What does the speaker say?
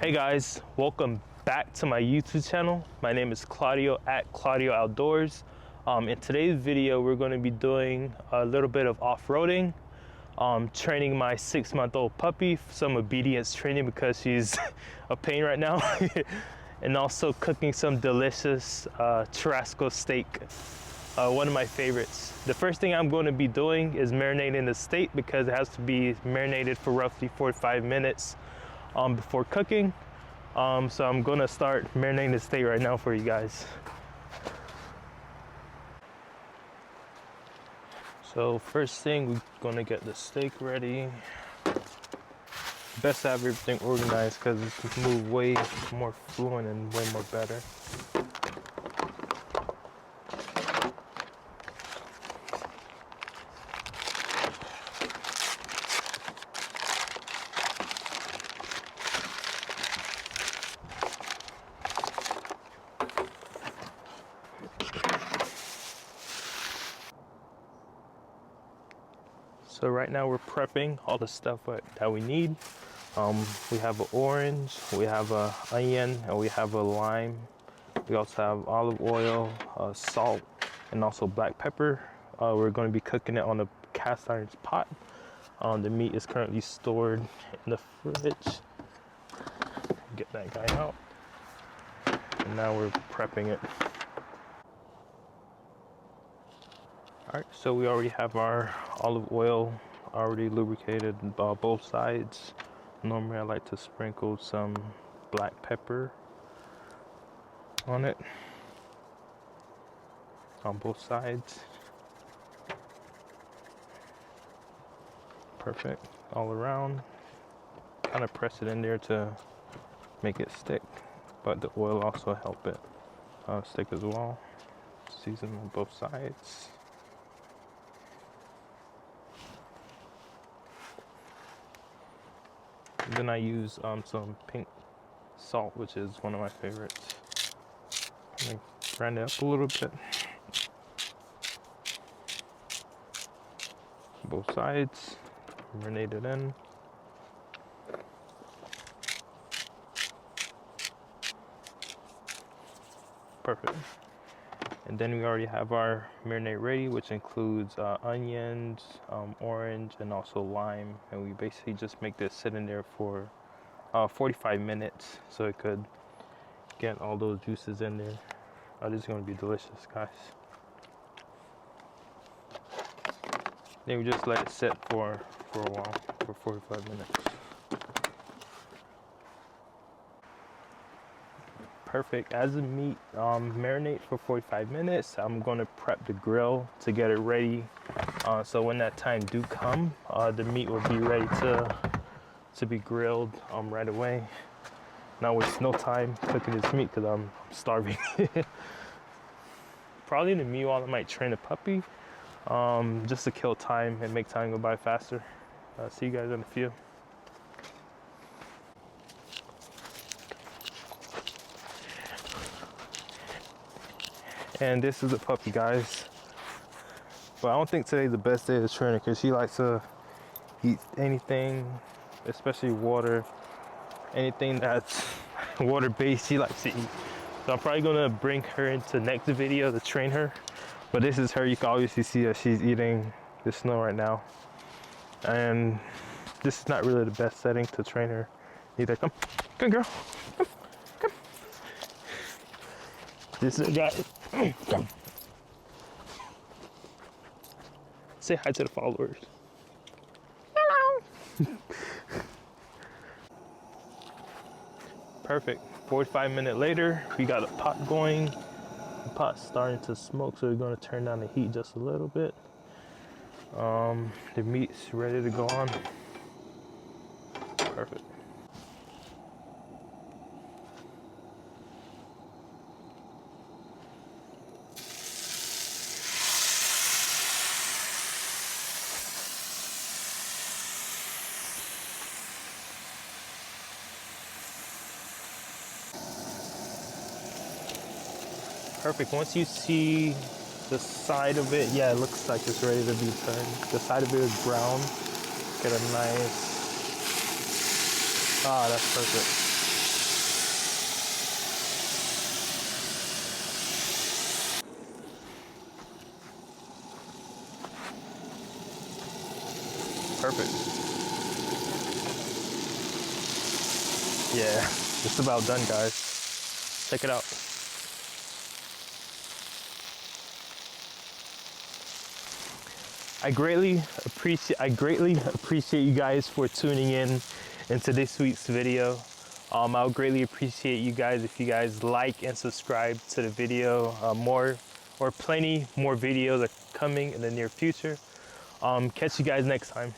Hey guys, welcome back to my YouTube channel. My name is Claudio at Claudio Outdoors. In today's video, we're going to be doing a little bit of off-roading, training my 6-month-old puppy, some obedience training because she's a pain right now, and also cooking some delicious churrasco steak, one of my favorites. The first thing I'm going to be doing is marinating the steak because it has to be marinated for roughly 45 minutes before cooking. So I'm gonna start marinating the steak right now for you guys. So first thing, we're gonna get the steak ready. Best to have everything organized because it's move way more fluent and way more better. So right now we're prepping all the stuff that we need. We have an orange, we have an onion, and we have a lime. We also have olive oil, salt, and also black pepper. We're going to be cooking it on a cast iron pot. The meat is currently stored in the fridge. Get that guy out. And now we're prepping it. All right, so we already have our olive oil already lubricated both sides. Normally I like to sprinkle some black pepper on it on both sides. Perfect, all around. Kind of press it in there to make it stick, but the oil also help it stick as well. Season on both sides. And then I use some pink salt, which is one of my favorites. I'm gonna grind it up a little bit. Both sides, marinate it in. Perfect. And then we already have our marinade ready, which includes onions, orange, and also lime. And we basically just make this sit in there for 45 minutes so it could get all those juices in there. This is going to be delicious, guys. Then we just let it sit for a while, for 45 minutes. Perfect. As the meat marinate for 45 minutes, I'm going to prep the grill to get it ready. So when that time do come, the meat will be ready to be grilled right away. Not waste no time cooking this meat because I'm starving. Probably in the meanwhile I might train a puppy just to kill time and make time go by faster. See you guys in a few. And this is the puppy, guys. But I don't think today's the best day to train her because she likes to eat anything, especially water. Anything that's water based, she likes to eat. So I'm probably gonna bring her into next video to train her. But this is her. You can obviously see that she's eating the snow right now. And this is not really the best setting to train her either. Come, good girl. Come. This is a guy. Come. Say hi to the followers. Hello. Perfect. 45 minutes later, we got a pot going. The pot's starting to smoke, so we're going to turn down the heat just a little bit. The meat's ready to go on. Perfect. Perfect. Once you see the side of it, yeah, it looks like it's ready to be turned. The side of it is brown. Get a nice, that's perfect. Perfect. Yeah, it's about done, guys. Check it out. I greatly appreciate you guys for tuning in into this week's video. I would greatly appreciate you guys if you guys like and subscribe to the video. Plenty more videos are coming in the near future. Catch you guys next time.